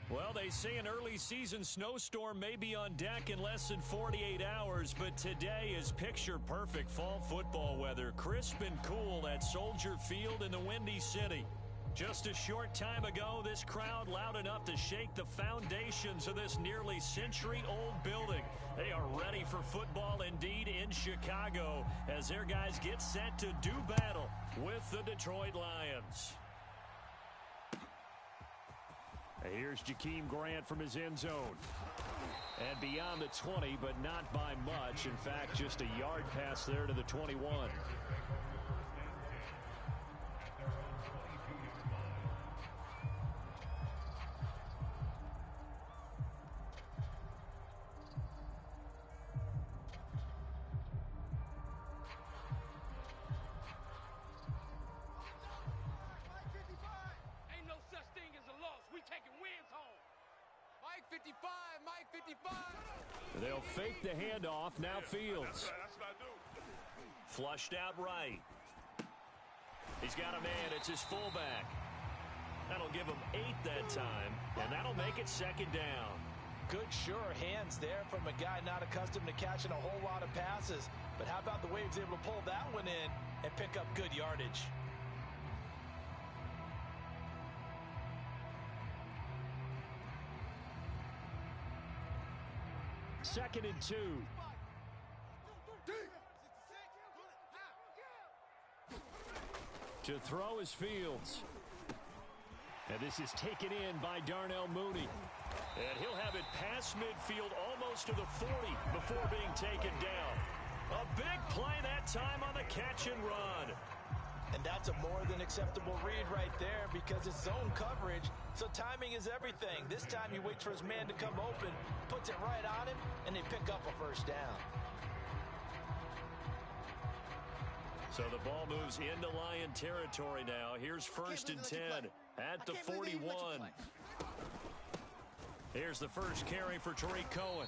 Well, they say an early season snowstorm may be on deck in less than 48 hours, but today is picture-perfect fall football weather. Crisp and cool at Soldier Field in the Windy City. Just a short time ago, this crowd loud enough to shake the foundations of this nearly century-old building. They are ready for football indeed in Chicago as their guys get set to do battle with the Detroit Lions. Here's Jakeem Grant from his end zone. And beyond the 20, but not by much. In fact, just a yard pass there to the 21. Mike 55, Mike 55. They'll fake the handoff. Now Fields. That's what I do. Flushed out right. He's got a man. It's his fullback. That'll give him 8 that time, and that'll make it second down. Good, sure hands there from a guy not accustomed to catching a whole lot of passes. But how about the way he was able to pull that one in and pick up good yardage? Second and 2. To throw is Fields. And this is taken in by Darnell Mooney. And he'll have it past midfield almost to the 40 before being taken down. A big play that time on the catch and run. And that's a more than acceptable read right there because it's zone coverage, so timing is everything. This time he waits for his man to come open, puts it right on him, and they pick up a first down. So the ball moves into Lion territory now. Here's first and 10 at the 41. Here's the first carry for Tariq Cohen.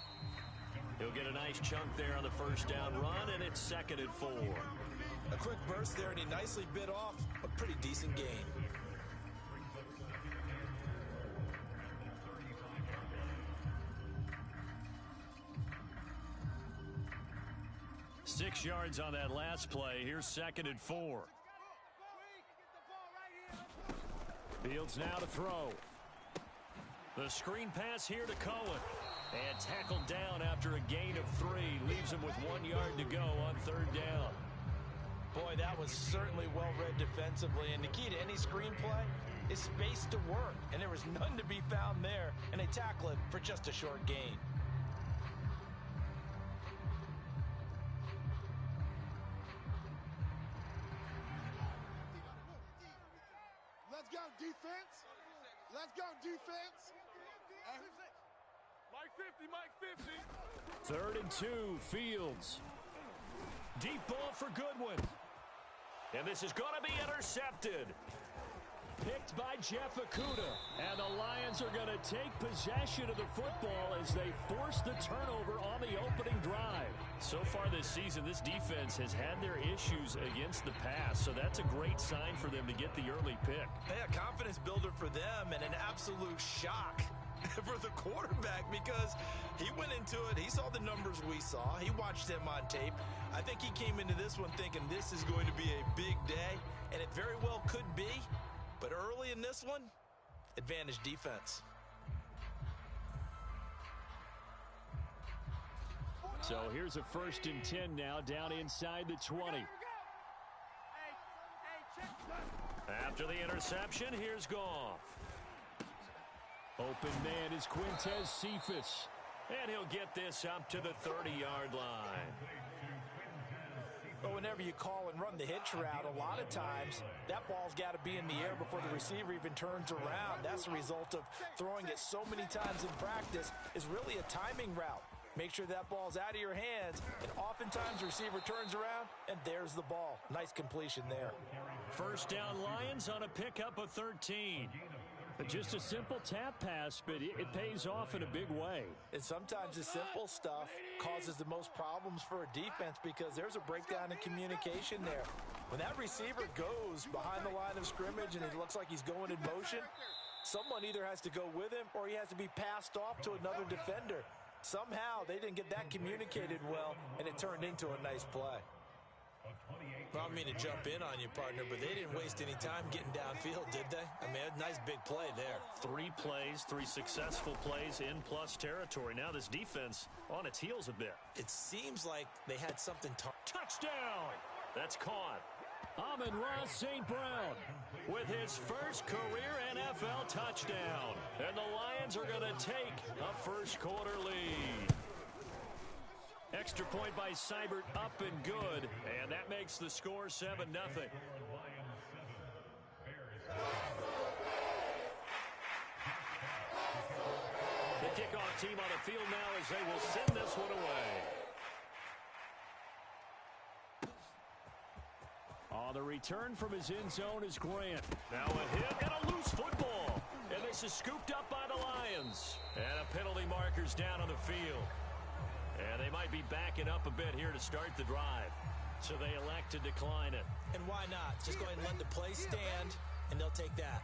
He'll get a nice chunk there on the first down run, and it's second and 4. A quick burst there, and he nicely bit off a pretty decent gain. Six yards on that last play. Here's second and 4. Fields now to throw. The screen pass here to Cohen. And tackled down after a gain of 3. Leaves him with 1 yard to go on third down. Boy, that was certainly well-read defensively. And the key to any screenplay is space to work. And there was none to be found there. And they tackle it for just a short gain. Let's go, defense. Let's go, defense. Mike 50, Mike 50. Third and 2, Fields. Deep ball for Goodwin. And this is going to be intercepted. Picked by Jeff Okudah. And the Lions are going to take possession of the football as they force the turnover on the opening drive. So far this season, this defense has had their issues against the pass. So that's a great sign for them to get the early pick. Yeah, confidence builder for them and an absolute shock for the quarterback because he went into it. He saw the numbers we saw. He watched them on tape. I think he came into this one thinking this is going to be a big day, and it very well could be. But early in this one, advantage defense. So here's a first and 10 now down inside the 20. After the interception, here's Goff. Open man is Quintez Cephas. And he'll get this up to the 30-yard line. But whenever you call and run the hitch route, a lot of times that ball's got to be in the air before the receiver even turns around. That's the result of throwing it so many times in practice is really a timing route. Make sure that ball's out of your hands, and oftentimes the receiver turns around, and there's the ball. Nice completion there. First down Lions on a pickup of 13. Just a simple tap pass, but it pays off in a big way. And sometimes the simple stuff causes the most problems for a defense because there's a breakdown in communication there. When that receiver goes behind the line of scrimmage and it looks like he's going in motion, Someone either has to go with him or he has to be passed off to another defender. Somehow they didn't get that communicated well, and it turned into a nice play. Well, I don't mean to jump in on you, partner, but they didn't waste any time getting downfield, did they? I mean, a nice big play there. 3 plays, 3 successful plays in plus territory. Now this defense on its heels a bit. It seems like they had something. Touchdown! That's caught. Amon-Ra St. Brown with his first career NFL touchdown. And the Lions are going to take a first-quarter lead. Extra point by Seibert, up and good. And that makes the score 7-0. The kickoff team on the field now as they will send this one away. On the return from his end zone is Grant. Now a hit and a loose football. And this is scooped up by the Lions. And a penalty marker's down on the field. And they might be backing up a bit here to start the drive. So they elect to decline it. And why not? Just go ahead and let the play stand, and they'll take that.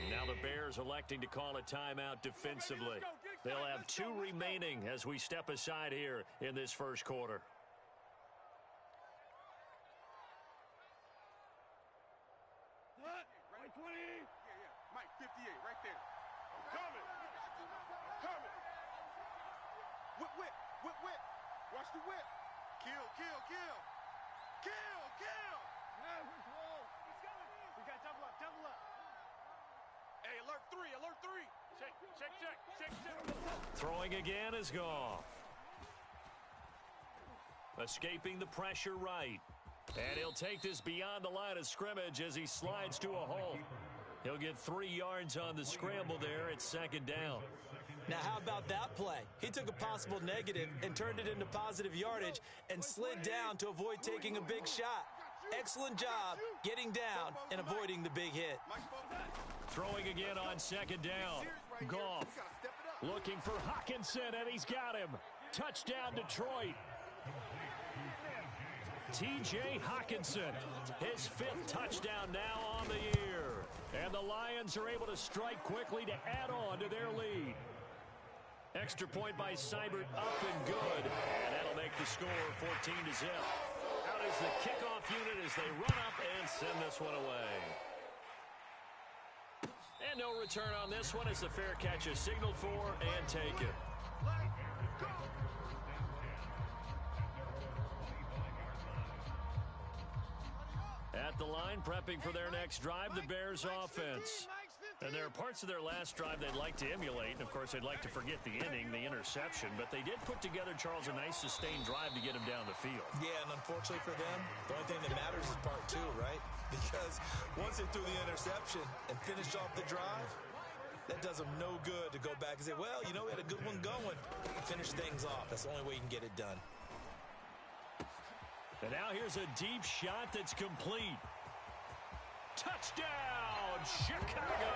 Now the Bears electing to call a timeout defensively. They'll have 2 remaining as we step aside here in this first quarter. Right 20. Mike 58 right there. Coming. Coming. Whip, whip, whip, whip. Watch the whip. Kill, kill, kill. Kill, kill. No, we're slow. He's coming. We got double up, double up. Hey, alert 3, alert 3. Check, check, check, check, check. Throwing again is Goff. Escaping the pressure right. And he'll take this beyond the line of scrimmage as he slides to a halt. He'll get 3 yards on the scramble there at 2nd down. Now, how about that play? He took a possible negative and turned it into positive yardage and slid down to avoid taking a big shot. Excellent job getting down and avoiding the big hit. Throwing again on 2nd down. Goff looking for Hockenson, and he's got him. Touchdown, Detroit. T.J. Hockenson, his 5th touchdown now on the year. And the Lions are able to strike quickly to add on to their lead. Extra point by Seibert, up and good. And that'll make the score 14-0. Out is the kickoff unit as they run up and send this one away. And no return on this one as the fair catch is signaled for and taken. At the line, prepping for their next drive, the Bears offense. And there are parts of their last drive they'd like to emulate. And, of course, they'd like to forget the inning, the interception. But they did put together, Charles, a nice sustained drive to get him down the field. Yeah, and unfortunately for them, the only thing that matters is part 2, right? Because once they threw the interception and finished off the drive, that does them no good to go back and say, well, you know, we had a good one going. Finish things off. That's the only way you can get it done. And now here's a deep shot that's complete. Touchdown, Chicago!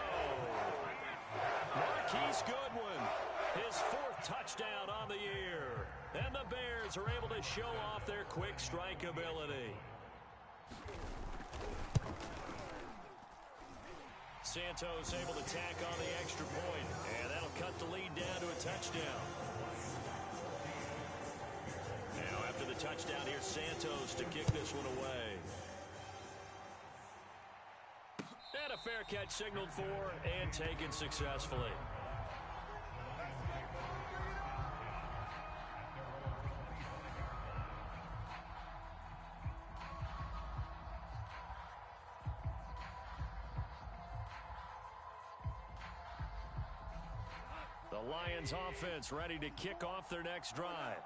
Marquise Goodwin, his 4th touchdown on the year. And the Bears are able to show off their quick strike ability. Santos able to tack on the extra point, and that'll cut the lead down to a touchdown. Now after the touchdown, here's Santos to kick this one away. And a fair catch signaled for and taken successfully. The Lions offense ready to kick off their next drive.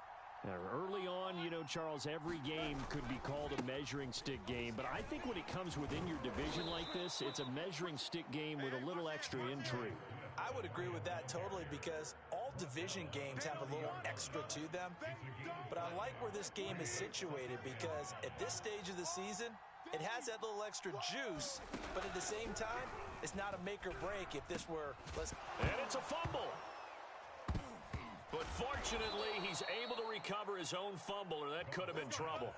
Now, early on, you know, Charles, every game could be called a measuring stick game. But I think when it comes within your division like this, it's a measuring stick game with a little extra intrigue. I would agree with that totally because all division games have a little extra to them. But I like where this game is situated because at this stage of the season, it has that little extra juice. But at the same time, it's not a make or break if this were... And it's a fumble. But fortunately, he's able to recover his own fumble, or that could have been trouble.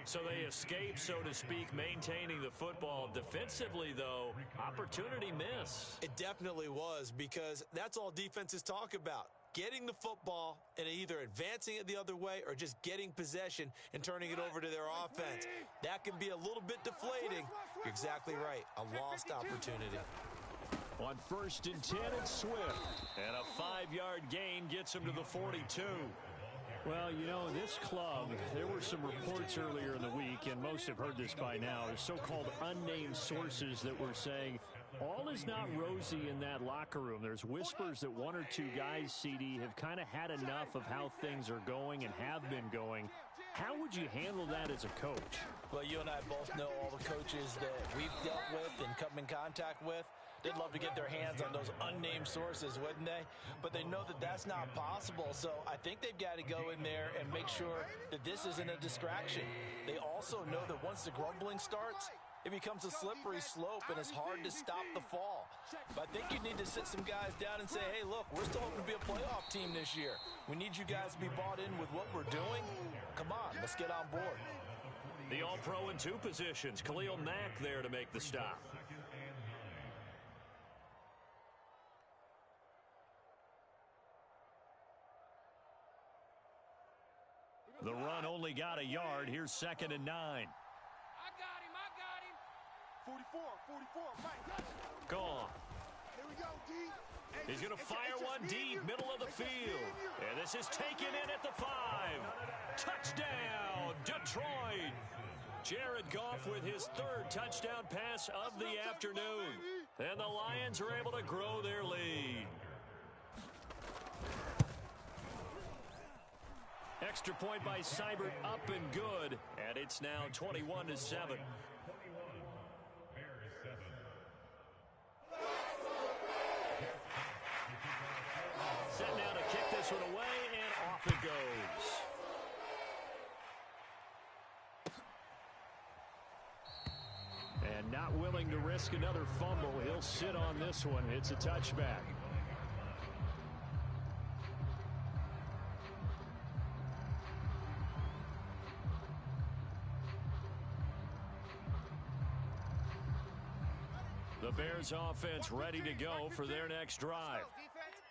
So they escape, so to speak, maintaining the football. Defensively, though, opportunity miss. It definitely was, because that's all defenses talk about. Getting the football and either advancing it the other way or just getting possession and turning it over to their offense. That can be a little bit deflating. You're exactly right. A lost opportunity. On 1st and 10, it's Swift. And a 5-yard gain gets him to the 42. Well, you know, this club, there were some reports earlier in the week, and most have heard this by now, so-called unnamed sources that were saying all is not rosy in that locker room. There's whispers that 1 or 2 guys, CD, have kind of had enough of how things are going and have been going. How would you handle that as a coach? Well, you and I both know all the coaches that we've dealt with and come in contact with. They'd love to get their hands on those unnamed sources, wouldn't they? But they know that that's not possible, so I think they've got to go in there and make sure that this isn't a distraction. They also know that once the grumbling starts, it becomes a slippery slope, and it's hard to stop the fall. But I think you need to sit some guys down and say, hey, look, we're still hoping to be a playoff team this year. We need you guys to be bought in with what we're doing. Come on, let's get on board. The All-Pro in 2 positions. Khalil Mack there to make the stop. The run only got a yard. Here's 2nd and 9. I got him. 44, Mike. Gone. Here we go, D. Hey, He's going to fire one deep, middle of the field. And this is taken in at the 5. Touchdown, Detroit. Jared Goff with his 3rd touchdown pass of the afternoon. And the Lions are able to grow their lead. Extra point by Seibert, up and good. And it's now 21-7. Set now to kick this one away, and off it goes. And not willing to risk another fumble. He'll sit on this one. It's a touchback. The Bears offense ready to go for their next drive.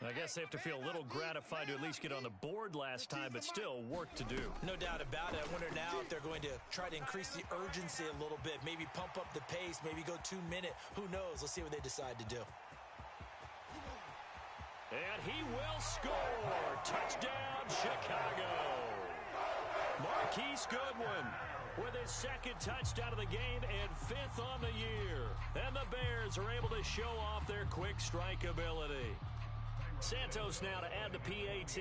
I guess they have to feel a little gratified to at least get on the board last time, but still work to do. No doubt about it. I wonder now if they're going to try to increase the urgency a little bit, maybe pump up the pace, maybe go 2-minute. Who knows? Let's see what they decide to do. And he will score. Touchdown, Chicago. Marquise Goodwin with his 2nd touchdown of the game and 5th on the year. And the Bears are able to show off their quick strike ability. Santos now to add the PAT.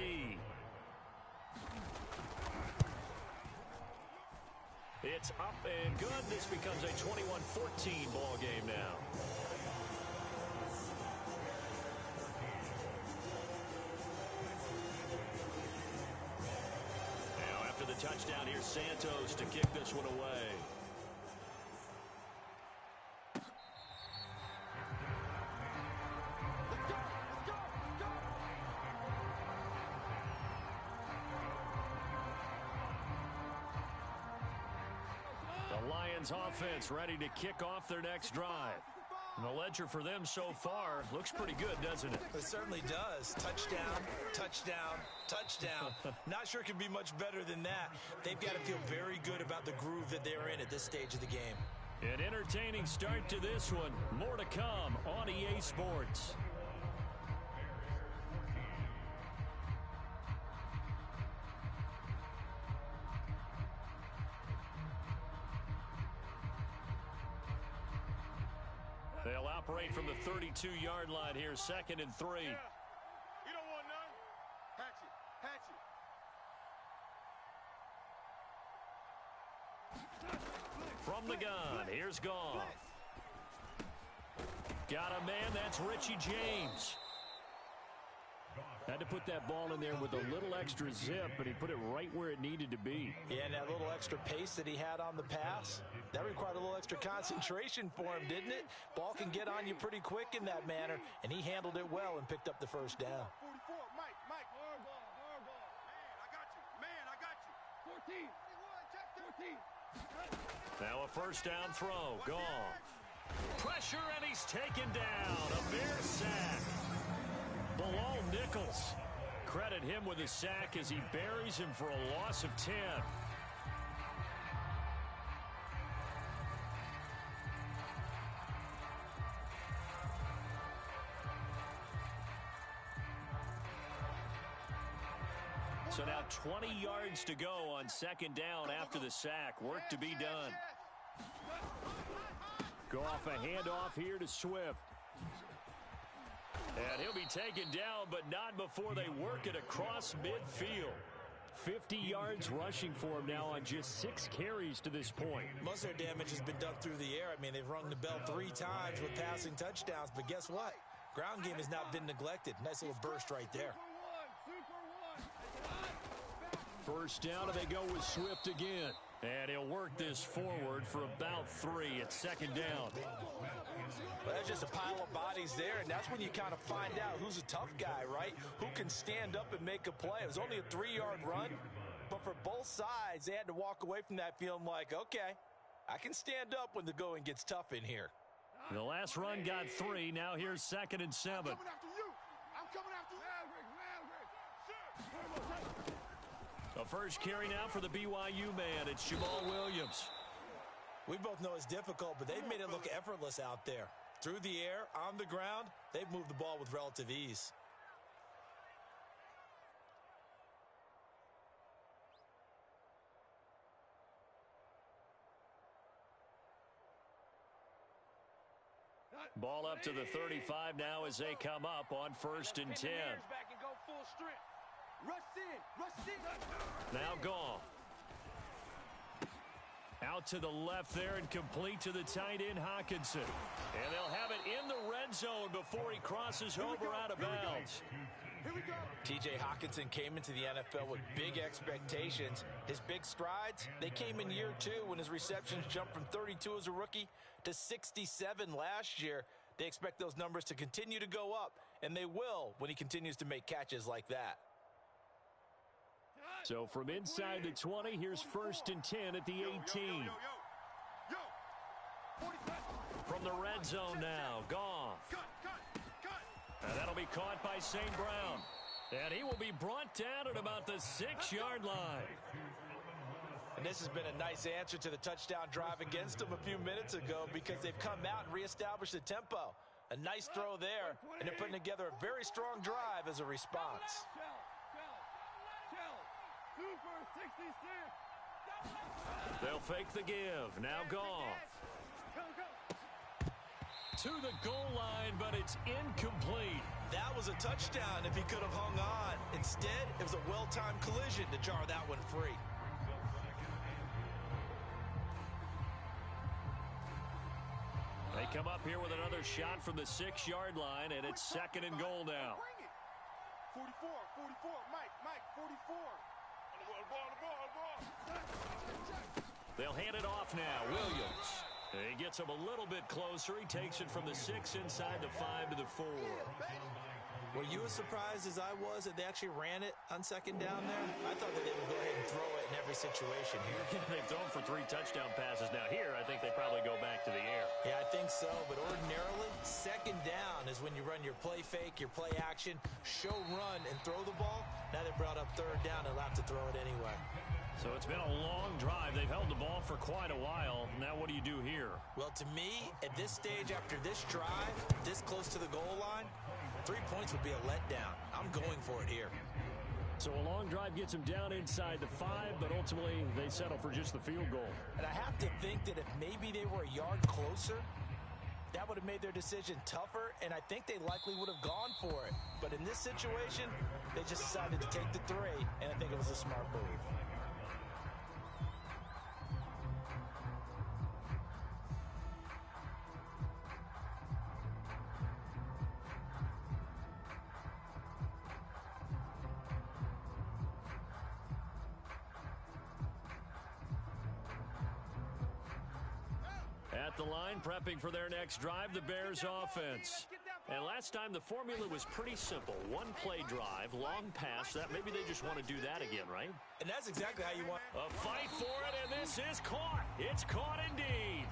It's up and good. This becomes a 21-14 ball game now. Now after the touchdown, here's Santos to kick this one away. Offense ready to kick off their next drive. And the ledger for them so far looks pretty good, doesn't it? It certainly does. Touchdown, touchdown, touchdown. Not sure it can be much better than that. They've got to feel very good about the groove that they're in at this stage of the game. An entertaining start to this one. More to come on EA Sports. They'll operate from the 32-yard line here, 2nd and 3. Yeah. You don't want none. Hatch it. From the gun, here's Goff. Got a man, that's Richie James. Had to put that ball in there with a little extra zip, but he put it right where it needed to be. Yeah, and that little extra pace that he had on the pass, that required a little extra concentration for him, didn't it? Ball can get on you pretty quick in that manner, and he handled it well and picked up the 1st down. 44, Mike. Man, I got you. 14. 14. Now a first down throw. Gone. Pressure, and he's taken down. A Bear sack. Bilal Nichols. Credit him with a sack as he buries him for a loss of 10. So now 20 yards to go on second down after the sack. Work to be done. Go off a handoff here to Swift. And he'll be taken down, but not before they work it across midfield. 50 yards rushing for him now on just 6 carries to this point. Most of their damage has been done through the air. I mean, they've rung the bell 3 times with passing touchdowns, but guess what? Ground game has not been neglected. Nice little burst right there. First down, and they go with Swift again. And he'll work this forward for about 3 at second down. Well, that's just a pile of bodies there, and that's when you kind of find out who's a tough guy, right? Who can stand up and make a play. It was only a 3-yard run, but for both sides, they had to walk away from that feeling like, okay, I can stand up when the going gets tough in here. The last run got 3. Now here's 2nd and 7. I'm coming after you. I'm coming after you. A first carry now for the BYU man. It's Jamal Williams. We both know it's difficult, but they've made it look effortless out there. Through the air, on the ground, they've moved the ball with relative ease. Ball up to the 35 now as they come up on 1st and 10. Now gone. Out to the left there and complete to the tight end, Hockenson. And they'll have it in the red zone before he crosses over out of bounds. T.J. Hockenson came into the NFL with big expectations. His big strides, they came in year 2 when his receptions jumped from 32 as a rookie to 67 last year. They expect those numbers to continue to go up, and they will when he continues to make catches like that. So from inside the 20, here's 1st and 10 at the 18. From the red zone now, Goff. And that'll be caught by St. Brown. And he will be brought down at about the 6-yard line. And this has been a nice answer to the touchdown drive against them a few minutes ago because they've come out and reestablished the tempo. A nice throw there, and they're putting together a very strong drive as a response. They'll fake the give. Now Goff. To the goal line, but it's incomplete. That was a touchdown if he could have hung on. Instead, it was a well-timed collision to jar that one free. They come up here with another shot from the 6-yard line, and it's 2nd and goal now. 44, Mike, 44. They'll hand it off now. Williams. He gets him a little bit closer. He takes it from the 6 inside the 5 to the 4. Were you as surprised as I was that they actually ran it on 2nd down there? I thought that they would go ahead and throw it in every situation here. They've thrown for 3 touchdown passes. Now here, I think they probably go back to the air. Yeah, I think so, but ordinarily, 2nd down is when you run your play fake, your play action, show run, and throw the ball. Now they brought up 3rd down, and they'll have to throw it anyway. So it's been a long drive. They've held the ball for quite a while. Now what do you do here? Well, to me, at this stage after this drive, this close to the goal line, 3 points would be a letdown. I'm going for it here. So a long drive gets them down inside the 5, but ultimately they settle for just the field goal. And I have to think that if maybe they were a yard closer, that would have made their decision tougher, and I think they likely would have gone for it. But in this situation, they just decided to take the 3, and I think it was a smart move. At the line, prepping for their next drive, the Bears offense. And last time the formula was pretty simple. One play drive, long pass. That maybe they just want to do that again, right? And that's exactly how you want. A fight for it, and this is caught. It's caught indeed.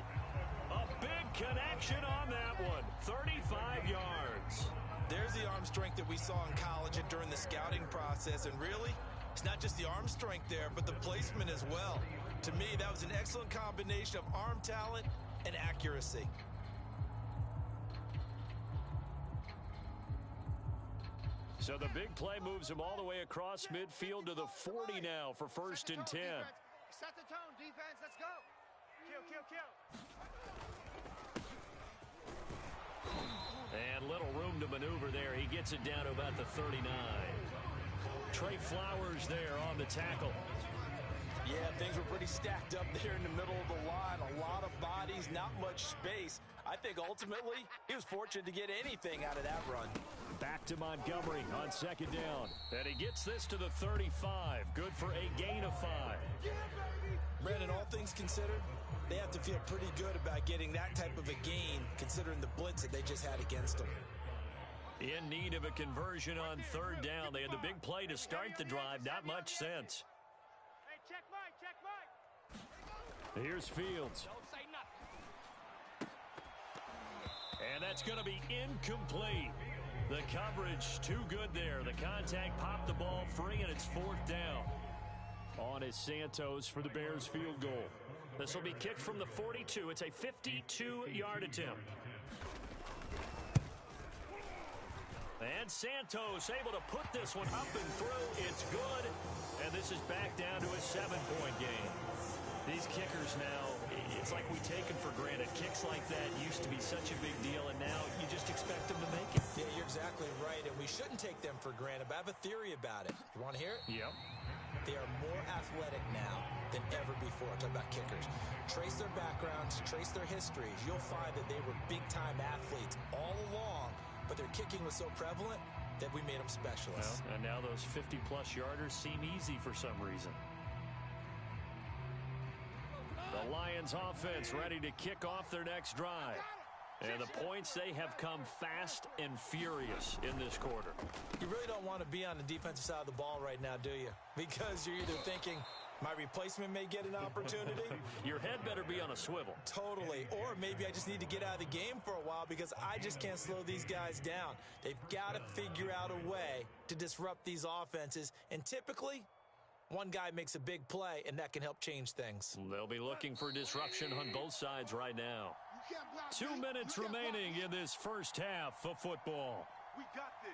A big connection on that one. 35 yards. There's the arm strength that we saw in college and during the scouting process. And really, it's not just the arm strength there, but the placement as well. To me, that was an excellent combination of arm talent and accuracy. So the big play moves him all the way across midfield to the 40 now for 1st and 10. Set the tone, defense. Let's go. Kill. And little room to maneuver there. He gets it down to about the 39. Trey Flowers there on the tackle. Yeah, things were pretty stacked up there in the middle of the line. A lot of bodies, not much space. I think ultimately he was fortunate to get anything out of that run. Back to Montgomery on 2nd down. And he gets this to the 35. Good for a gain of 5. Brandon, all things considered, they have to feel pretty good about getting that type of a gain considering the blitz that they just had against them. In need of a conversion on 3rd down. They had the big play to start the drive. Not much sense. Hey, check Mike. Here's Fields. Don't say nothing. And that's going to be incomplete. The coverage too good there. The contact popped the ball free, and it's 4th down. On is Santos for the Bears field goal. This will be kicked from the 42. It's a 52-yard attempt. And Santos able to put this one up and through. It's good. And this is back down to a 7-point game. These kickers now, it's like we take them for granted. Kicks like that used to be such a big deal, and now you just expect them to make it. Yeah, you're exactly right, and we shouldn't take them for granted, but I have a theory about it. You want to hear it? Yep. They are more athletic now than ever before. Talk about kickers. Trace their backgrounds, trace their histories. You'll find that they were big-time athletes all along, but their kicking was so prevalent that we made them specialists. Well, and now those 50-plus yarders seem easy for some reason. The Lions offense ready to kick off their next drive. And the points, they have come fast and furious in this quarter. You really don't want to be on the defensive side of the ball right now, do you? Because you're either thinking, my replacement may get an opportunity. Your head better be on a swivel. Totally. Or maybe I just need to get out of the game for a while because I just can't slow these guys down. They've got to figure out a way to disrupt these offenses. And typically, one guy makes a big play, and that can help change things. They'll be looking for disruption on both sides right now. 2 minutes remaining in this first half of football. We got this.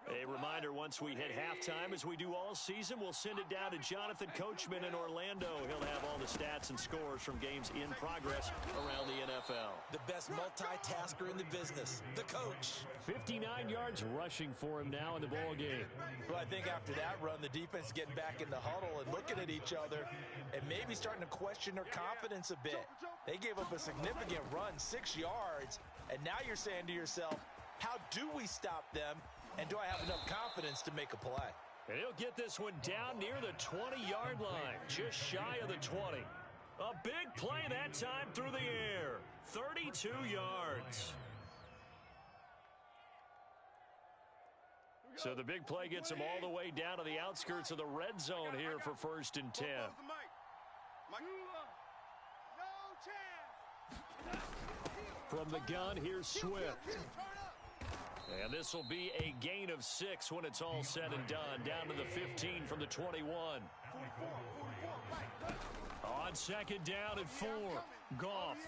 A reminder, once we hit halftime, as we do all season, we'll send it down to Jonathan Coachman in Orlando. He'll have all the stats and scores from games in progress around the NFL. The best multitasker in the business, the coach. 59 yards rushing for him now in the ball game. Well, I think after that run, the defense is getting back in the huddle and looking at each other and maybe starting to question their confidence a bit. They gave up a significant run, 6 yards, and now you're saying to yourself, how do we stop them? And do I have enough confidence to make a play? And he'll get this one down near the 20-yard line, just shy of the 20. A big play that time through the air, 32 yards. So the big play gets him all the way down to the outskirts of the red zone here for 1st and 10. From the gun, here's Swift. And this will be a gain of 6 when it's all said and done. Down to the 15 from the 21. On 2nd down at 4. Goff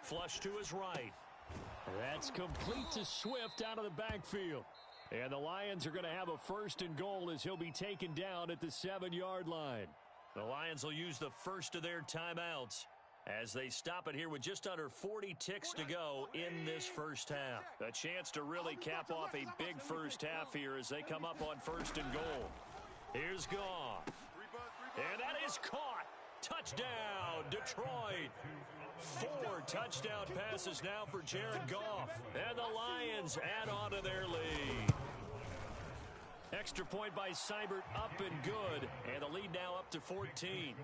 flush to his right. That's complete to Swift out of the backfield. And the Lions are going to have a 1st and goal as he'll be taken down at the 7-yard line. The Lions will use the first of their timeouts as they stop it here with just under 40 ticks to go in this first half. A chance to really cap off a big first half here as they come up on 1st and goal. Here's Goff. And that is caught. Touchdown, Detroit. 4 touchdown passes now for Jared Goff. And the Lions add on to their lead. Extra point by Seibert, up and good. And the lead now up to 14.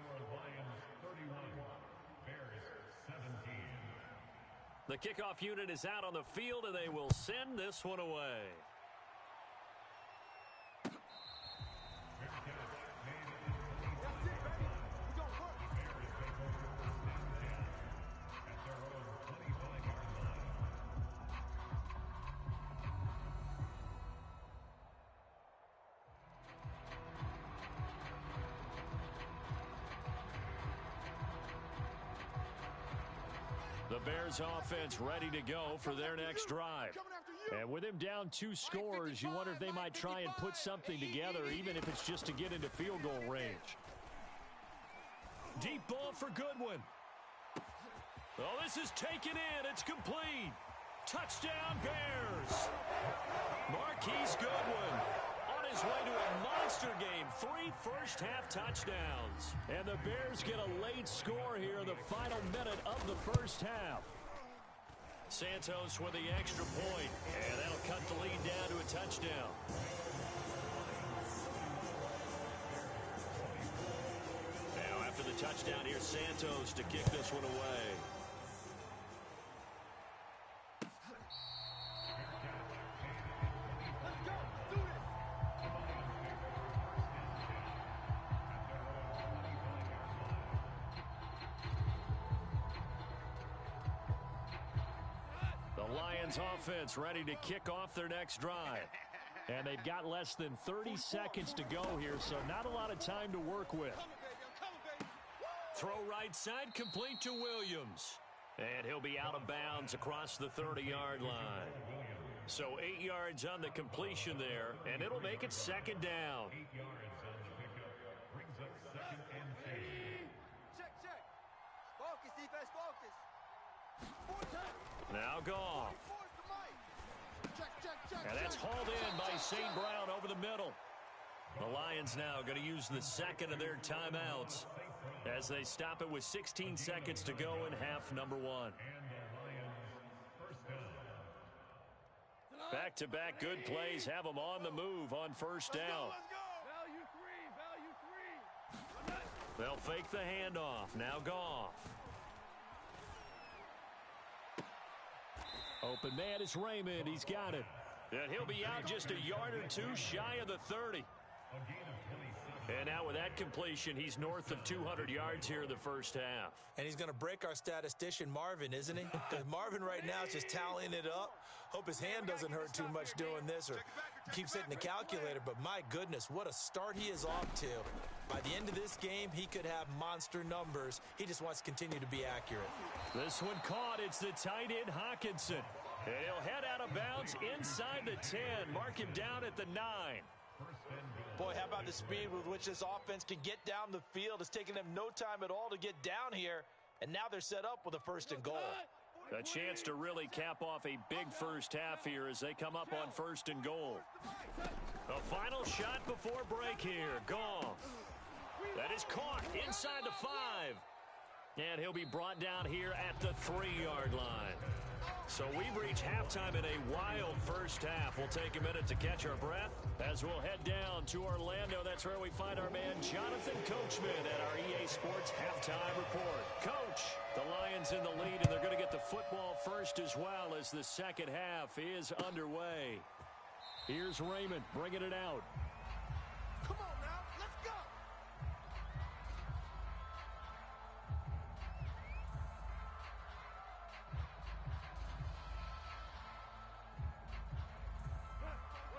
The kickoff unit is out on the field, and they will send this one away. The Bears offense ready to go for their next drive. And with him down 2 scores, you wonder if they might try and put something together, even if it's just to get into field goal range. Deep ball for Goodwin. Oh, this is taken in. It's complete. Touchdown, Bears. Marquise Goodwin on his way to a monster game. 3 first-half touchdowns. And the Bears get a late score here in the final minute of the first half. Santos with the extra point, and that'll cut the lead down to a touchdown. Now after the touchdown, here's Santos to kick this one away. Offense ready to kick off their next drive. And they've got less than 30 seconds to go here, so not a lot of time to work with. Throw right side, complete to Williams. And he'll be out of bounds across the 30-yard line. So 8 yards on the completion there, and it'll make it second down. Check. Focus, defense, focus. Now Goff. And that's hauled in by St. Brown over the middle. The Lions now going to use the second of their timeouts as they stop it with 16 seconds to go in half number 1. Back-to-back good plays have them on the move on first down. They'll fake the handoff. Now Goff. Open man is Raymond. He's got it. And he'll be out just a yard or 2 shy of the 30. And now with that completion, he's north of 200 yards here in the first half. And he's going to break our statistician, Marvin, isn't he? Because Marvin right now is just tallying it up. Hope his hand doesn't hurt too much doing this or keeps hitting the calculator. But my goodness, what a start he is off to. By the end of this game, he could have monster numbers. He just wants to continue to be accurate. This one caught. It's the tight end, Hawkinson. And he'll head out of bounds inside the 10. Mark him down at the 9. Boy, how about the speed with which this offense can get down the field? It's taken them no time at all to get down here, and now they're set up with a 1st and goal. A chance to really cap off a big first half here as they come up on 1st and goal. The final shot before break here. Goff. That is caught inside the 5. And he'll be brought down here at the 3-yard line. So we've reached halftime in a wild first half. We'll take a minute to catch our breath as we'll head down to Orlando. That's where we find our man Jonathan Coachman at our EA Sports Halftime Report. Coach, the Lions in the lead, and they're going to get the football first as well as the second half is underway. Here's Raymond bringing it out. Come on now, let's go.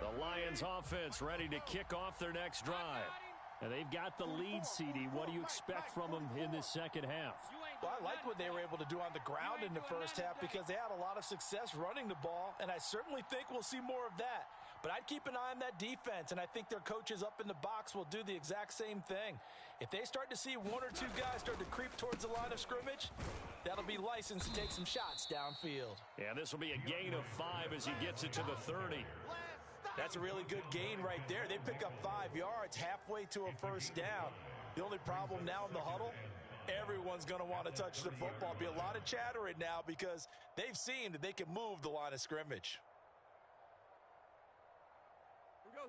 The Lions offense ready to kick off their next drive. And they've got the lead, CD. What do you expect from them in this second half? Well, I like what they were able to do on the ground in the first half because they had a lot of success running the ball, and I certainly think we'll see more of that. But I'd keep an eye on that defense, and I think their coaches up in the box will do the exact same thing. If they start to see 1 or 2 guys start to creep towards the line of scrimmage, that'll be licensed to take some shots downfield. Yeah, this will be a gain of 5 as he gets it to the 30. That's a really good gain right there. They pick up 5 yards halfway to a first down. The only problem now in the huddle, everyone's going to want to touch the football. Be a lot of chatter right now because they've seen that they can move the line of scrimmage.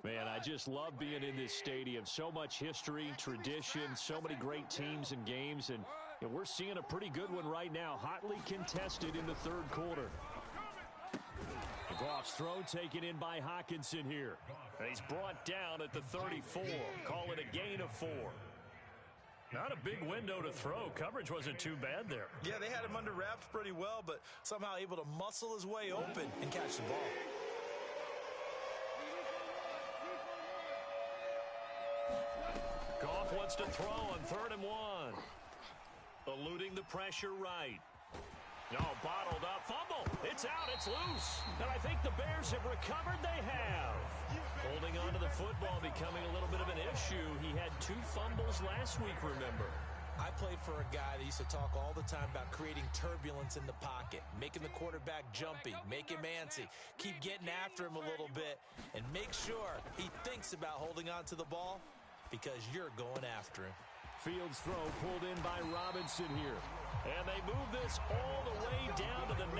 Man, I just love being in this stadium. So much history, tradition, so many great teams and games, and we're seeing a pretty good one right now, hotly contested in the third quarter. Goff's throw taken in by Hockenson here. And he's brought down at the 34. Call it a gain of 4. Not a big window to throw. Coverage wasn't too bad there. Yeah, they had him under wraps pretty well, but somehow able to muscle his way open and catch the ball. Goff wants to throw on 3rd and 1. Eluding the pressure right. No, bottled up. Fumble. It's out. It's loose. And I think the Bears have recovered. They have. Holding on to the football becoming a little bit of an issue. He had 2 fumbles last week, remember. I played for a guy that used to talk all the time about creating turbulence in the pocket, making the quarterback jumpy, make him antsy, keep getting after him a little bit, and make sure he thinks about holding on to the ball because you're going after him. Fields throw pulled in by Robinson here. And they move this all the way down to the 9.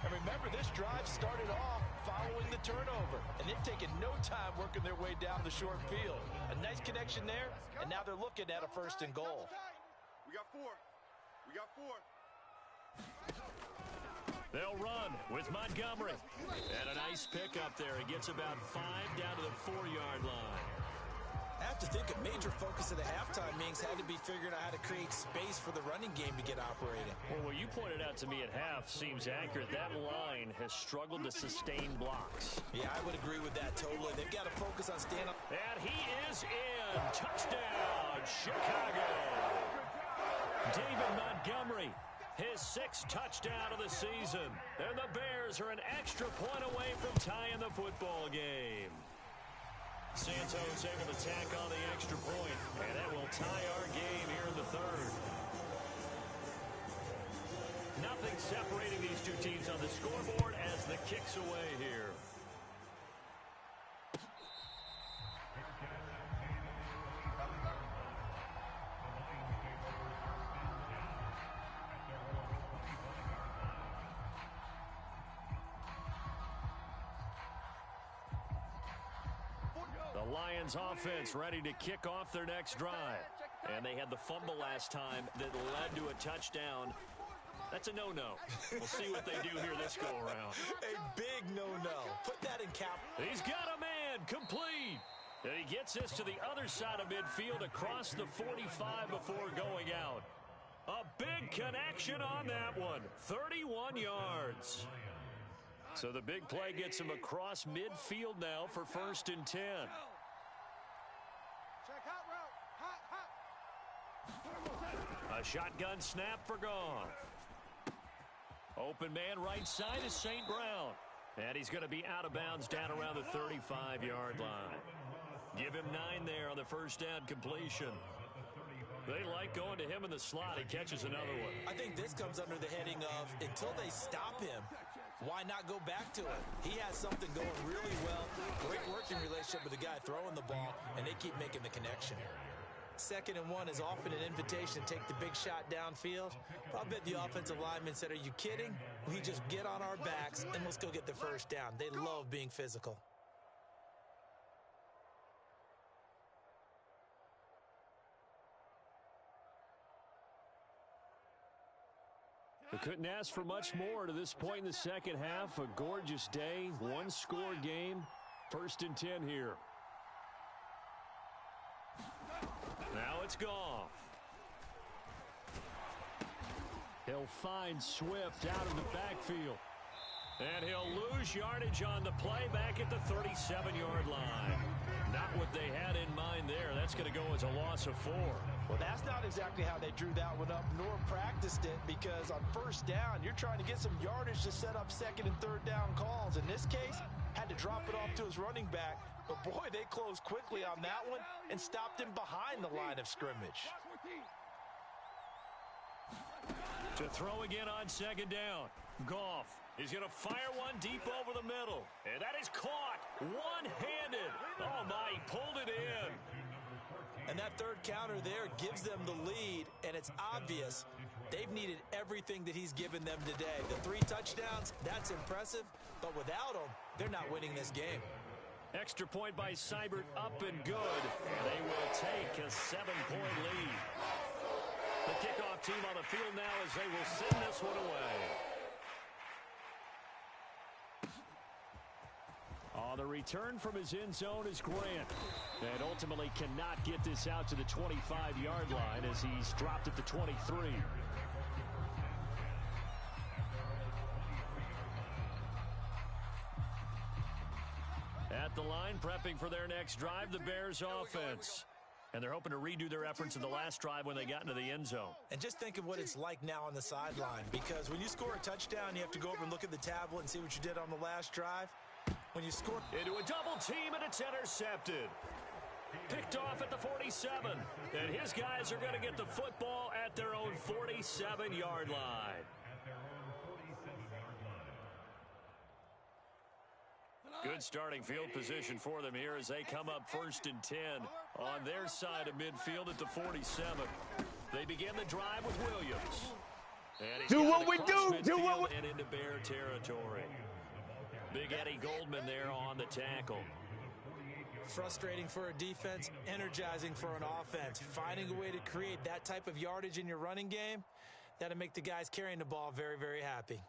And remember, this drive started off following the turnover, and they've taken no time working their way down the short field. A nice connection there, and now they're looking at a 1st and goal. We got 4. We got 4. They'll run with Montgomery. And a nice pickup there. He gets about 5 down to the 4-yard line. I have to think a major focus of the halftime meetings had to be figuring out how to create space for the running game to get operating. Well, what you pointed out to me at half seems accurate. That line has struggled to sustain blocks. Yeah, I would agree with that totally. They've got to focus on stand up. And he is in. Touchdown, Chicago. David Montgomery, his 6th touchdown of the season. And the Bears are an extra point away from tying the football game. Santos able to tack on the extra point, and that will tie our game here in the 3rd. Nothing separating these two teams on the scoreboard as the kick's away here. The Lions offense ready to kick off their next drive. And they had the fumble last time that led to a touchdown. That's a no-no. We'll see what they do here this go-around. A big no-no. Put that in cap. He's got a man complete. And he gets this to the other side of midfield across the 45 before going out. A big connection on that one. 31 yards. So the big play gets him across midfield now for 1st and 10. A shotgun snap for Goff. Open man right side is St. Brown. And he's going to be out of bounds down around the 35-yard line. Give him 9 there on the 1st down completion. They like going to him in the slot. He catches another one. I think this comes under the heading of until they stop him, why not go back to it? He has something going really well. Great working relationship with the guy throwing the ball, and they keep making the connection. 2nd and 1 is often an invitation to take the big shot downfield. I'll bet the offensive lineman said, are you kidding? We just get on our backs, and let's go get the 1st down. They love being physical. We couldn't ask for much more to this point in the 2nd half. A gorgeous day, 1-score game. 1st and 10 here. Now it's Goff. He'll find Swift out of the backfield. And he'll lose yardage on the play back at the 37-yard line. Not what they had in mind there. That's going to go as a loss of 4. Well, that's not exactly how they drew that one up nor practiced it, because on 1st down, you're trying to get some yardage to set up 2nd and 3rd down calls. In this case, had to drop it off to his running back. But, boy, they closed quickly on that one and stopped him behind the line of scrimmage. To throw again on 2nd down. Goff is going to fire one deep over the middle. And that is caught one-handed. Oh, my, he pulled it in. And that third counter there gives them the lead, and it's obvious they've needed everything that he's given them today. The 3 touchdowns, that's impressive, but without him, they're not winning this game. Extra point by Seibert, up and good. They will take a 7-point lead. The kickoff team on the field now as they will send this one away. The return from his end zone is Grant. And ultimately cannot get this out to the 25-yard line as he's dropped at the 23. At the line, prepping for their next drive, the Bears offense. And they're hoping to redo their efforts in the last drive when they got into the end zone. And just think of what it's like now on the sideline, because when you score a touchdown, you have to go over and look at the tablet and see what you did on the last drive. When you score into a double team, and it's intercepted. Picked off at the 47. And his guys are going to get the football at their own 47-yard line. Good starting field position for them here as they come up 1st and 10 on their side of midfield at the 47. They begin the drive with Williams. And he's do got what we do. Do what we and into Bear territory. Big Eddie Goldman there on the tackle. Frustrating for a defense, energizing for an offense. Finding a way to create that type of yardage in your running game, that'll make the guys carrying the ball very, very happy.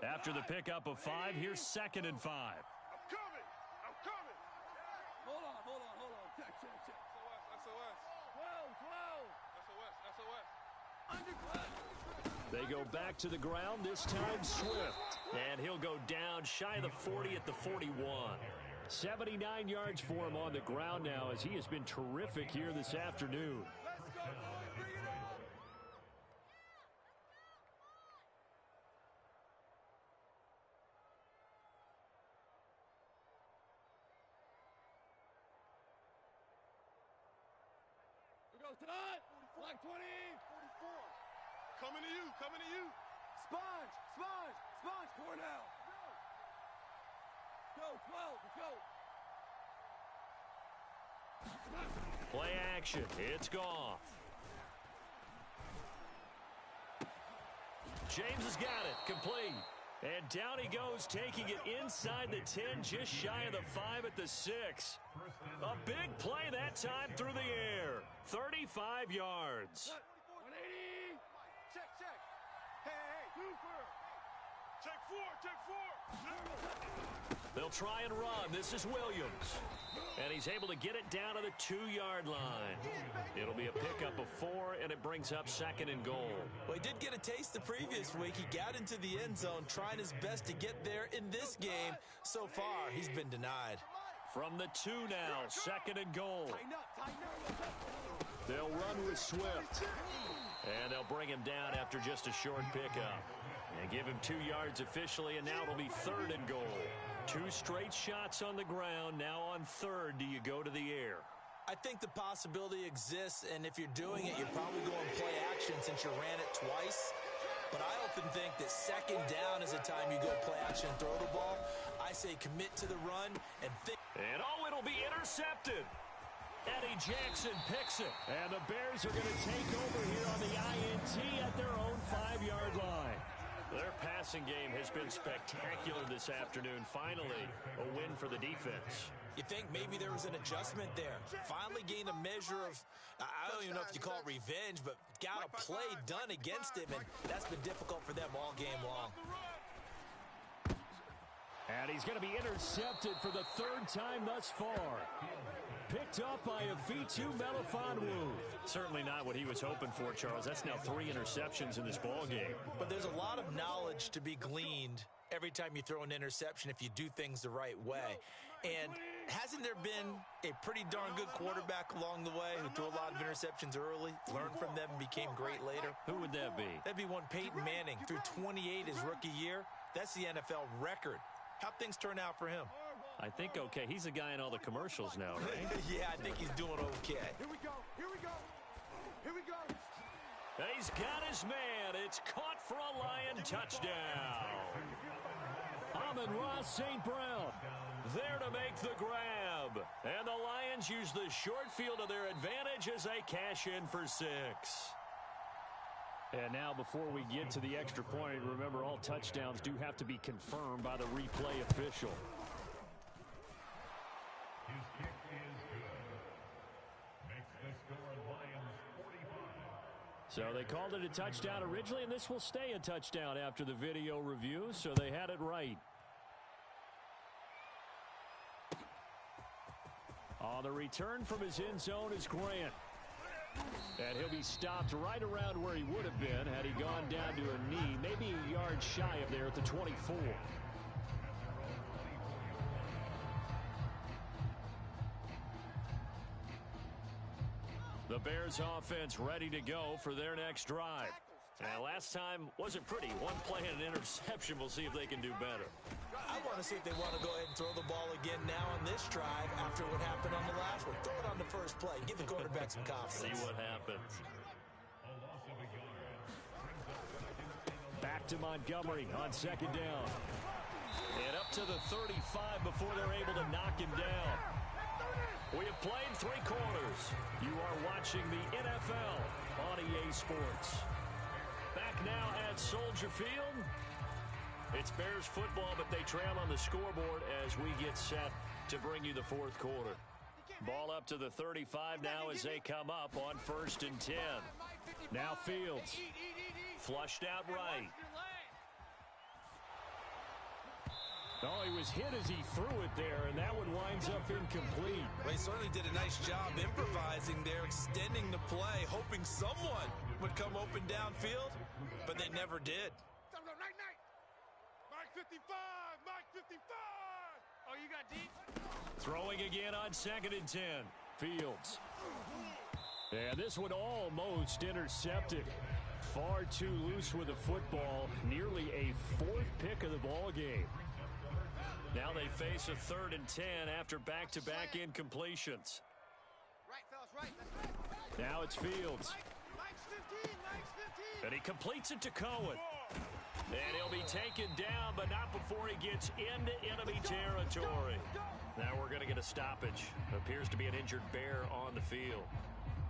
After the pickup of 5, here's 2nd and 5. I'm coming. I'm coming. Hold on. Check. SOS. 12. SOS. They go back to the ground, this time Swift. And he'll go down shy of the 40 at the 41. 79 yards for him on the ground now as he has been terrific here this afternoon. Let's go. Bring it on. Here goes tonight. Black 20. 44. Coming to you. Sponge. Cornell. Go, 12. Let's go. Play action. It's Goff. James has got it. Complete. And down he goes, taking it inside the 10, just shy of the 5 at the 6. A big play that time through the air. 35 yards. 180. Check. Hey. Super. Check 4. They'll try and run. This is Williams. And he's able to get it down to the 2-yard line. It'll be a pickup of 4, and it brings up 2nd and goal. Well, he did get a taste the previous week. He got into the end zone, trying his best to get there in this game. So far, he's been denied. From the 2 now, 2nd and goal. Tighten up. They'll run with Swift. And they'll bring him down after just a short pickup. And give him 2 yards officially, and now it'll be 3rd and goal. 2 straight shots on the ground. Now on 3rd, do you go to the air? I think the possibility exists, and if you're doing it, you're probably going play action since you ran it twice. But I often think that 2nd down is the time you go play action and throw the ball. I say commit to the run and think. And it'll be intercepted. Eddie Jackson picks it. And the Bears are going to take over here on the INT at their own 5-yard line. Their passing game has been spectacular this afternoon. Finally, a win for the defense. You think maybe there was an adjustment there. Finally gained a measure of, I don't even know if you call it revenge, but got a play done against him, and that's been difficult for them all game long. And he's going to be intercepted for the 3rd time thus far. Picked up by a V2 Melifonwu. Certainly not what he was hoping for, Charles. That's now 3 interceptions in this ball game. But there's a lot of knowledge to be gleaned every time you throw an interception if you do things the right way. And hasn't there been a pretty darn good quarterback along the way who threw a lot of interceptions early, learned from them, and became great later? Who would that be? That'd be one Peyton Manning. Threw 28 his rookie year. That's the NFL record. How'd things turn out for him? I think okay. He's a guy in all the commercials now, right? Yeah, I think he's doing okay. Here we go. And he's got his man. It's caught for a Lion touchdown. A Amon-Ra St. Brown there to make the grab. And the Lions use the short field to their advantage as they cash in for 6. And now before we get to the extra point, remember all touchdowns do have to be confirmed by the replay official. His kick is good. Makes the score Lions 45. So they called it a touchdown originally, and this will stay a touchdown after the video review, so they had it right. On the return from his end zone is Grant. And he'll be stopped right around where he would have been had he gone down to a knee, maybe a yard shy of there at the 24. The Bears offense ready to go for their next drive. And last time wasn't pretty. One play and an interception. We'll see if they can do better. I want to see if they want to go ahead and throw the ball again now on this drive after what happened on the last one. Throw it on the first play. Give the quarterback some confidence. See what happens. Back to Montgomery on second down. And up to the 35 before they're able to knock him down. We have played 3 quarters. You are watching the NFL on EA Sports. Back now at Soldier Field. It's Bears football, but they trail on the scoreboard as we get set to bring you the 4th quarter. Ball up to the 35 now as they come up on 1st and 10. Now Fields. Flushed out right. Oh, he was hit as he threw it there, and that one winds up incomplete. Well, he certainly did a nice job improvising there, extending the play, hoping someone would come open downfield, but they never did. Mike 55, Mike 55. Oh, you got deep? Throwing again on 2nd and 10. Fields. And this one almost intercepted. Far too loose with the football. Nearly a 4th pick of the ball game. Now they face a 3rd and 10 after back-to-back incompletions. Right, fellas, right. That's right. Now it's Fields. Mike's 15, Mike's 15. And he completes it to Cohen. And he'll be taken down, but not before he gets into enemy territory. Now we're going to get a stoppage. Appears to be an injured Bear on the field.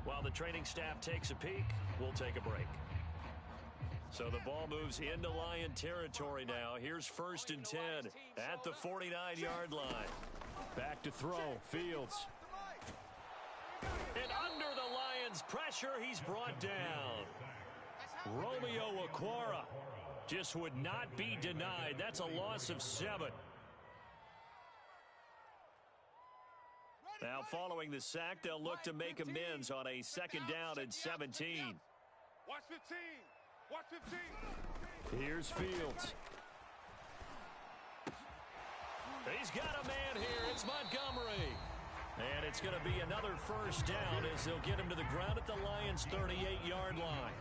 While the training staff takes a peek, we'll take a break. So the ball moves into Lion territory now. Here's 1st and 10 at the 49-yard line. Back to throw. Fields. And under the Lions' pressure, he's brought down. Romeo Okwara just would not be denied. That's a loss of 7. Now following the sack, they'll look to make amends on a 2nd down and 17. Watch 15. Watch 15. Here's Fields. He's got a man here. It's Montgomery. And it's going to be another 1st down as they'll get him to the ground at the Lions' 38-yard line.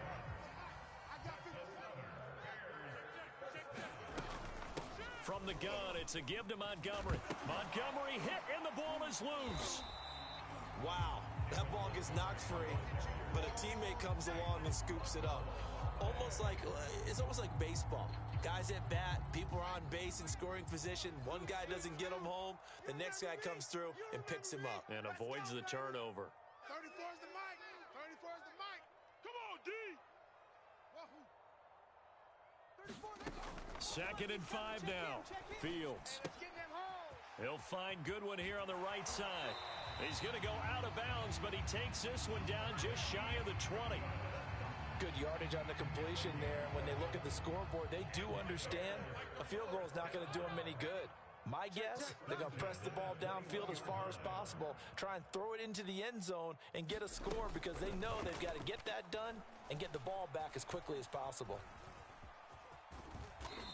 From the gun, it's a give to Montgomery. Montgomery hit, and the ball is loose. Wow, that ball gets knocked free, but a teammate comes along and scoops it up. It's almost like baseball. Guys at bat, people are on base in scoring position. One guy doesn't get him home. The next guy comes through and picks him up. And avoids the turnover. 34 is the mic. 34 is the mic. Come on, D. 2nd and 5 now. Fields. He'll find Goodwin here on the right side. He's going to go out of bounds, but he takes this one down just shy of the 20. Good yardage on the completion there. When they look at the scoreboard, they do understand a field goal is not going to do them any good. My guess, they're going to press the ball downfield as far as possible, try and throw it into the end zone and get a score because they know they've got to get that done and get the ball back as quickly as possible.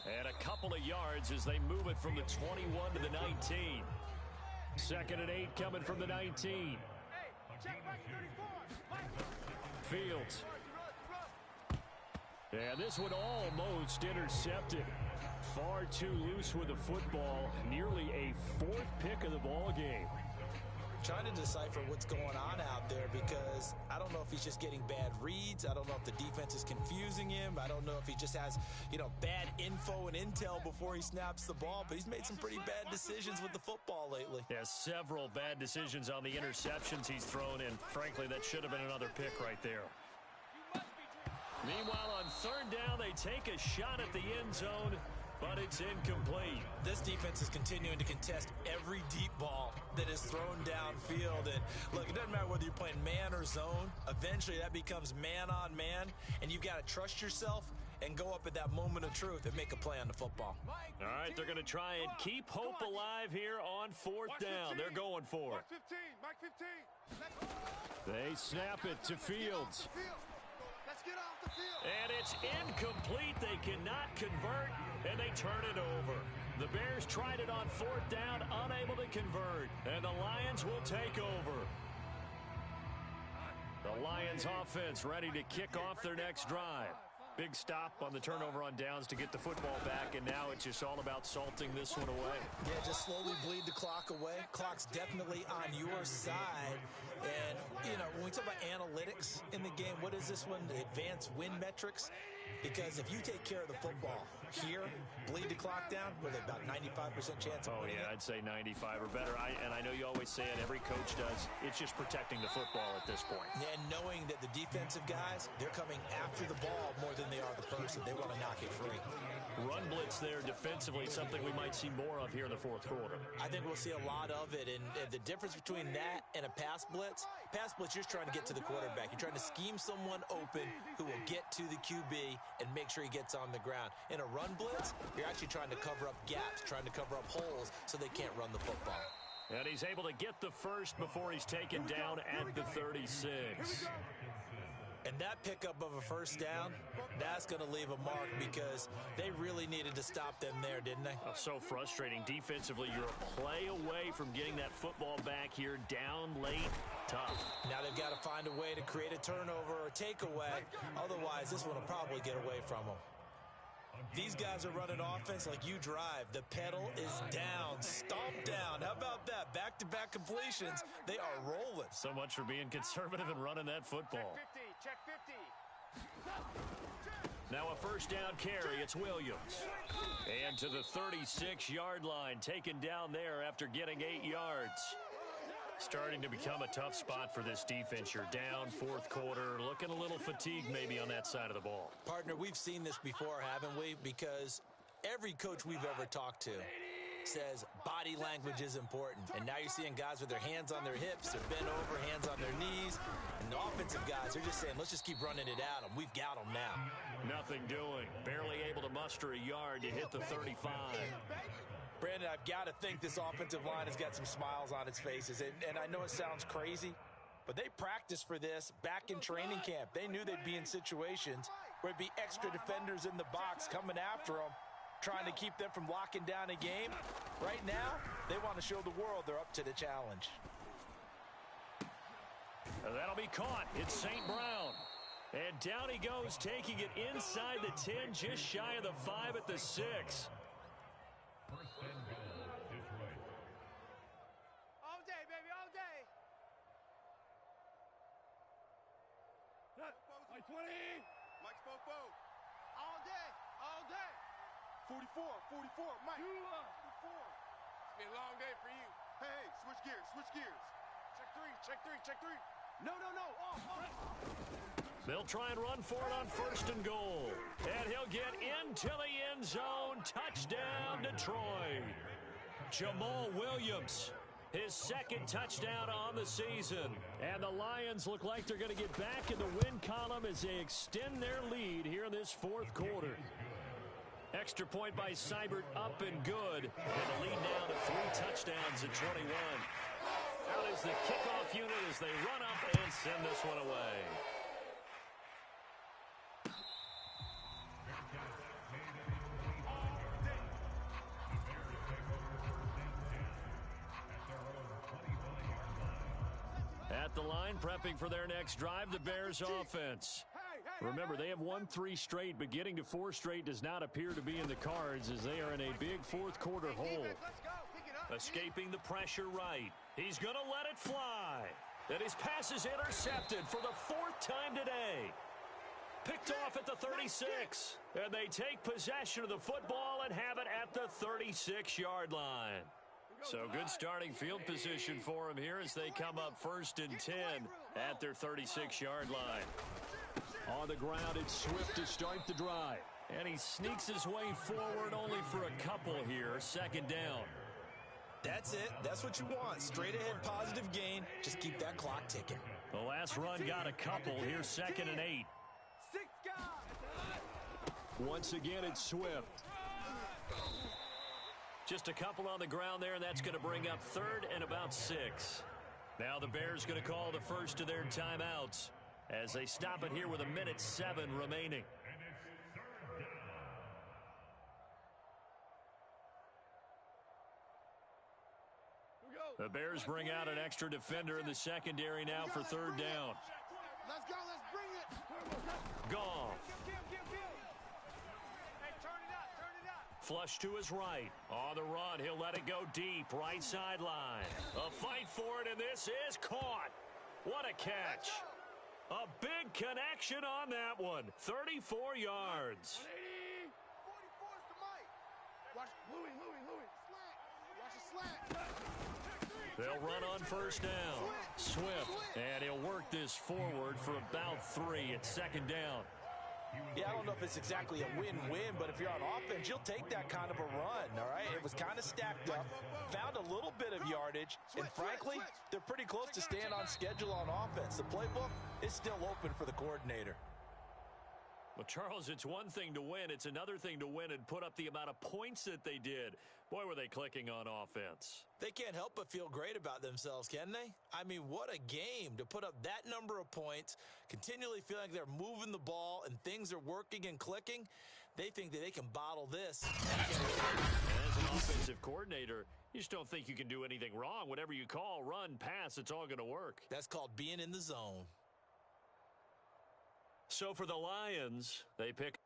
And a couple of yards as they move it from the 21 to the 19. 2nd and 8 coming from the 19. Fields. And this one almost intercepted. Far too loose with the football. Nearly a 4th pick of the ball game. trying to decipher what's going on out there because I don't know if he's just getting bad reads. I don't know if the defense is confusing him. I don't know if he just has, bad info and intel before he snaps the ball, but he's made some pretty bad decisions with the football lately. Yeah, several bad decisions on the interceptions he's thrown in. Frankly, that should have been another pick right there. Meanwhile, on third down, they take a shot at the end zone, but it's incomplete. This defense is continuing to contest every deep ball that is thrown downfield. And look, it doesn't matter whether you're playing man or zone. Eventually, that becomes man on man, and you've got to trust yourself and go up at that moment of truth and make a play on the football. All right, they're going to try and keep hope alive here on fourth down. They're going for it. Mike 15. They snap it to Fields. Let's get off the field. And it's incomplete. They cannot convert, and they turn it over. The Bears tried it on fourth down, unable to convert, and the Lions will take over. The Lions offense ready to kick off their next drive. Big stop on the turnover on downs to get the football back, and now it's just all about salting this one away. Yeah, just slowly bleed the clock away. Clock's definitely on your side. And, when we talk about analytics in the game, what is this one? The advanced win metrics? Because if you take care of the football here, bleed the clock down, with about 95% chance of winning it. I'd say 95 or better. And I know you always say it, every coach does. It's just protecting the football at this point. And knowing that the defensive guys, they're coming after the ball more than they are the person. They want to knock it free. Run blitz there defensively, something we might see more of here in the fourth quarter. I think we'll see a lot of it. And the difference between that and a pass blitz, you're just trying to get to the quarterback. You're trying to scheme someone open who will get to the QB and make sure he gets on the ground. In a run blitz, you're actually trying to cover up gaps, trying to cover up holes so they can't run the football. And he's able to get the first before he's taken down at the 36. And that pickup of a first down, that's going to leave a mark because they really needed to stop them there, didn't they? Oh, so frustrating. Defensively, you're a play away from getting that football back here, down late, tough. Now they've got to find a way to create a turnover or takeaway. Otherwise, this one will probably get away from them. These guys are running offense like you drive. The pedal is down, stomp down. How about that? Back-to-back completions. They are rolling. So much for being conservative and running that football. Check 50. Now a first down carry. It's Williams. And to the 36-yard line, taken down there after getting 8 yards. Starting to become a tough spot for this defense. You're down fourth quarter, looking a little fatigued maybe on that side of the ball. Partner, we've seen this before, haven't we? Because every coach we've ever talked to says body language is important. And now you're seeing guys with their hands on their hips, they're bent over, hands on their knees. And the offensive guys, they're just saying, let's just keep running it at them. We've got them now. Nothing doing. Barely able to muster a yard to hit the 35. Brandon, I've got to think this offensive line has got some smiles on its faces. And I know it sounds crazy, but they practiced for this back in training camp. They knew they'd be in situations where it'd be extra defenders in the box coming after them, trying to keep them from locking down a game. Right now, they want to show the world they're up to the challenge. That'll be caught. It's St. Brown. And down he goes, taking it inside the 10, just shy of the 5 at the 6. All day, baby, all day. Mike 20. Mike Fofo. All day, all day. 44, Mike. 44. It's been a long day for you. Hey, switch gears. Check three. No. They'll try and run for it on first and goal. And he'll get into the end zone. Touchdown, Detroit. Jamal Williams, his second touchdown on the season. And the Lions look like they're going to get back in the win column as they extend their lead here in this fourth quarter. Extra point by Seibert, up and good. And the lead now to 3 touchdowns at 21. Out is the kickoff unit as they run up and send this one away. At the line, prepping for their next drive, the Bears offense. Remember, they have won 3 straight, but getting to 4 straight does not appear to be in the cards as they are in a big fourth quarter hole. Let's go. Pick it up. Escaping the pressure right. He's going to let it fly. And his pass is intercepted for the 4th time today. Picked off at the 36. And they take possession of the football and have it at the 36-yard line. So good starting field position for him here as they come up 1st and 10 at their 36-yard line. On the ground, it's Swift to start the drive. And he sneaks his way forward only for a couple here. 2nd down. That's it. That's what you want. Straight ahead positive gain. Just keep that clock ticking. The last run got a couple. Here's 2nd and 8. 6 guys. Once again, it's Swift. Just a couple on the ground there, and that's going to bring up 3rd and about 6. Now the Bears going to call the first of their timeouts as they stop it here with 1:07 remaining. The Bears bring out an extra defender in the secondary now for 3rd down. Let's go. Let's bring it. Goff. Hey, turn it up. Flush to his right. On the run, he'll let it go deep. Right sideline. A fight for it, and this is caught. What a catch. A big connection on that one. 34 yards. 44 is the mic. Watch Louis. Slant. Watch the slant. They'll run on 1st down. Swift, and he'll work this forward for about 3 at 2nd down. Yeah, I don't know if it's exactly a win-win, but if you're on offense, you'll take that kind of a run, all right? It was kind of stacked up, found a little bit of yardage, and frankly, they're pretty close to staying on schedule on offense. The playbook is still open for the coordinator. Well, Charles, it's one thing to win. It's another thing to win and put up the amount of points that they did. Boy, were they clicking on offense. They can't help but feel great about themselves, can they? I mean, what a game to put up that number of points, continually feeling like they're moving the ball and things are working and clicking. They think that they can bottle this. As an offensive coordinator, you just don't think you can do anything wrong. Whatever you call, run, pass, it's all going to work. That's called being in the zone. So for the Lions, they pick